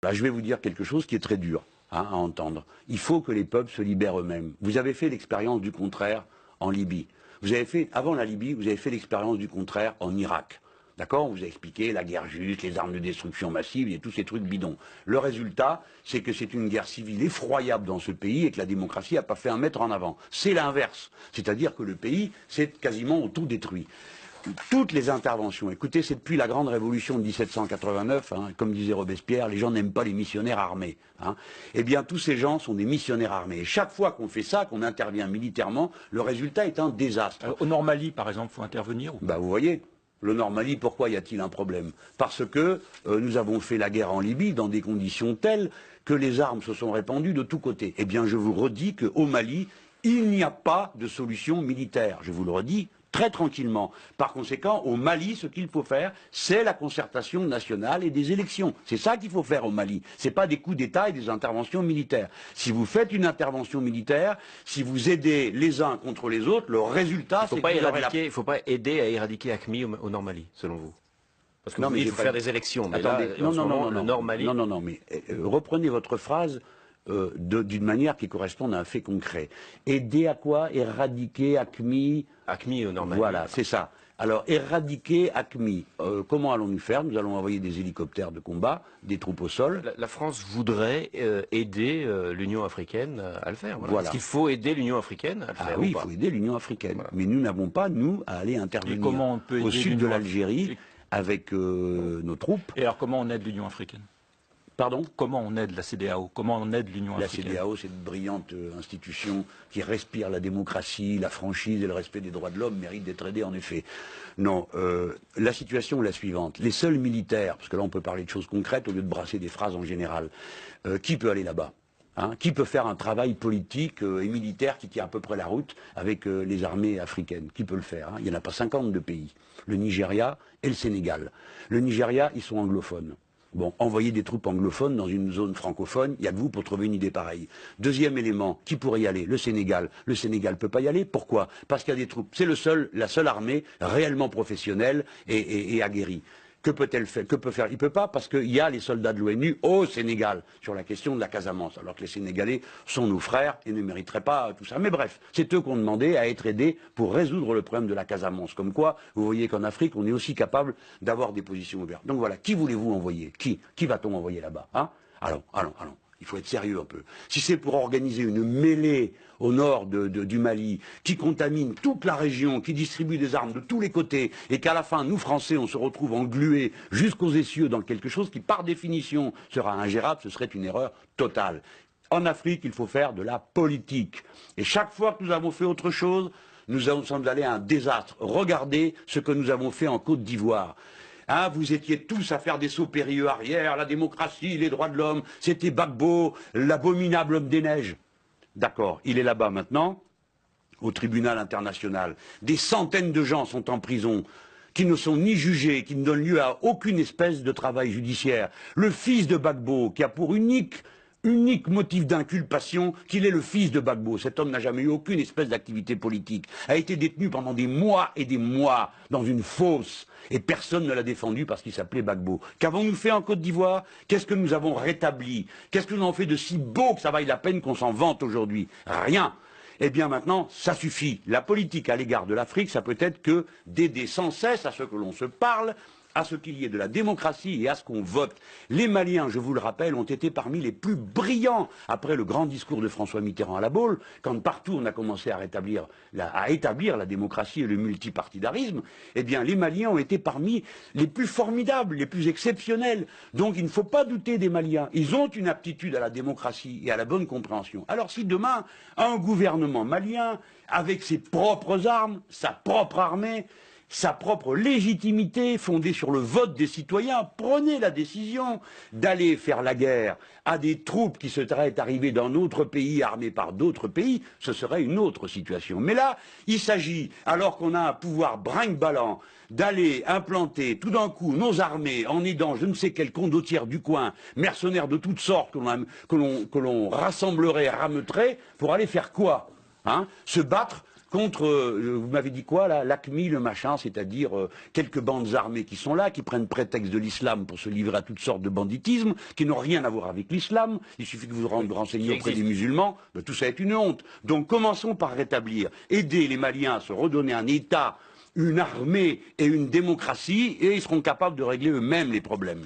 Là, je vais vous dire quelque chose qui est très dur à entendre. Il faut que les peuples se libèrent eux-mêmes. Vous avez fait l'expérience du contraire en Libye. Vous avez fait, avant la Libye, vous avez fait l'expérience du contraire en Irak. D'accord? On vous a expliqué la guerre juste, les armes de destruction massive et tous ces trucs bidons. Le résultat, c'est que c'est une guerre civile effroyable dans ce pays et que la démocratie n'a pas fait un mètre en avant. C'est l'inverse. C'est-à-dire que le pays s'est quasiment autodétruit. Toutes les interventions, écoutez, c'est depuis la grande révolution de 1789, hein, comme disait Robespierre, les gens n'aiment pas les missionnaires armés. Hein. Eh bien, tous ces gens sont des missionnaires armés. Et chaque fois qu'on fait ça, qu'on intervient militairement, le résultat est un désastre. Au Nord Mali, par exemple, il faut intervenir ou... Vous voyez, le Nord Mali, pourquoi y a-t-il un problème? Parce que nous avons fait la guerre en Libye dans des conditions telles que les armes se sont répandues de tous côtés. Eh bien, je vous redis qu'au Mali, il n'y a pas de solution militaire. Je vous le redis très tranquillement. Par conséquent, au Mali, ce qu'il faut faire, c'est la concertation nationale et des élections. C'est ça qu'il faut faire au Mali. C'est pas des coups d'État et des interventions militaires. Si vous faites une intervention militaire, si vous aidez les uns contre les autres, le résultat, c'est que il ne faut pas aider à éradiquer AQMI au Nord Mali, selon vous. Parce que non, vous dites qu'il faut faire des élections. Mais attendez, là, le Nord Mali... Non, mais reprenez votre phrase d'une manière qui corresponde à un fait concret. Aider à quoi? Éradiquer AQMI. AQMI au Nord Mali. Voilà, c'est ça. Alors, éradiquer AQMI, comment allons-nous faire? Nous allons envoyer des hélicoptères de combat, des troupes au sol. La France voudrait aider l'Union africaine à le faire. Voilà. Voilà. Est-ce qu'il faut aider l'Union africaine à le faire? Oui, il faut aider l'Union africaine. Voilà. Mais nous n'avons pas, nous, à aller intervenir comment on peut au aider sud de l'Algérie avec nos troupes. Et alors, comment on aide l'Union africaine? Pardon? Comment on aide la CEDEAO? Comment on aide l'Union africaine? La CEDEAO, c'est une brillante institution qui respire la démocratie, la franchise et le respect des droits de l'homme, mérite d'être aidée en effet. Non, la situation est la suivante. Les seuls militaires, parce que là on peut parler de choses concrètes au lieu de brasser des phrases en général, qui peut aller là-bas? Hein, qui peut faire un travail politique et militaire qui tient à peu près la route avec les armées africaines? Qui peut le faire? Hein? Il n'y en a pas 50 de pays. Le Nigeria et le Sénégal. Le Nigeria, ils sont anglophones. Bon, envoyer des troupes anglophones dans une zone francophone, il y a que vous pour trouver une idée pareille. Deuxième élément, qui pourrait y aller? Le Sénégal. Le Sénégal ne peut pas y aller. Pourquoi? Parce qu'il y a des troupes. C'est la seule armée réellement professionnelle et aguerrie. Que peut-elle faire? Que peut faire? Il ne peut pas parce qu'il y a les soldats de l'ONU au Sénégal sur la question de la Casamance, alors que les Sénégalais sont nos frères et ne mériteraient pas tout ça. Mais bref, c'est eux qui ont demandé à être aidés pour résoudre le problème de la Casamance. Comme quoi, vous voyez qu'en Afrique, on est aussi capable d'avoir des positions ouvertes. Donc voilà, qui voulez-vous envoyer? Qui va-t-on envoyer là-bas? Hein? Allons. Il faut être sérieux un peu. Si c'est pour organiser une mêlée au nord du Mali, qui contamine toute la région, qui distribue des armes de tous les côtés, et qu'à la fin, nous Français, on se retrouve englués jusqu'aux essieux dans quelque chose qui, par définition, sera ingérable, ce serait une erreur totale. En Afrique, il faut faire de la politique. Et chaque fois que nous avons fait autre chose, nous sommes allés à un désastre. Regardez ce que nous avons fait en Côte d'Ivoire. Hein, vous étiez tous à faire des sauts périlleux arrière, la démocratie, les droits de l'homme, c'était Gbagbo, l'abominable homme des neiges. D'accord, il est là-bas maintenant, au tribunal international. Des centaines de gens sont en prison, qui ne sont ni jugés, qui ne donnent lieu à aucune espèce de travail judiciaire. Le fils de Gbagbo, qui a pour unique motif d'inculpation qu'il est le fils de Gbagbo. Cet homme n'a jamais eu aucune espèce d'activité politique, a été détenu pendant des mois et des mois dans une fosse, et personne ne l'a défendu parce qu'il s'appelait Gbagbo. Qu'avons-nous fait en Côte d'Ivoire? Qu'est-ce que nous avons rétabli? Qu'est-ce que nous avons fait de si beau que ça vaille la peine qu'on s'en vante aujourd'hui? Rien. Eh bien maintenant, ça suffit. La politique à l'égard de l'Afrique, ça peut être que d'aider sans cesse à ce que l'on se parle, à ce qu'il y ait de la démocratie et à ce qu'on vote. Les Maliens, je vous le rappelle, ont été parmi les plus brillants après le grand discours de François Mitterrand à la Baule, quand partout on a commencé à établir la démocratie et le multipartidarisme. Eh bien, les Maliens ont été parmi les plus formidables, les plus exceptionnels. Donc il ne faut pas douter des Maliens. Ils ont une aptitude à la démocratie et à la bonne compréhension. Alors si demain, un gouvernement malien, avec ses propres armes, sa propre armée, sa propre légitimité fondée sur le vote des citoyens, prenez la décision d'aller faire la guerre à des troupes qui seraient arrivées dans notre pays, armées par d'autres pays, ce serait une autre situation. Mais là, il s'agit, alors qu'on a un pouvoir brinque-ballant, d'aller implanter tout d'un coup nos armées en aidant je ne sais quel condottiere du coin, mercenaires de toutes sortes que l'on rassemblerait, rameuterait, pour aller faire quoi? Hein? Se battre contre, vous m'avez dit quoi là, l'AQMI, le machin, c'est-à-dire quelques bandes armées qui sont là, qui prennent prétexte de l'islam pour se livrer à toutes sortes de banditisme, qui n'ont rien à voir avec l'islam. Il suffit que vous vous renseigniez auprès des musulmans, ben, tout ça est une honte. Donc commençons par rétablir, aider les Maliens à se redonner un État, une armée et une démocratie, et ils seront capables de régler eux-mêmes les problèmes.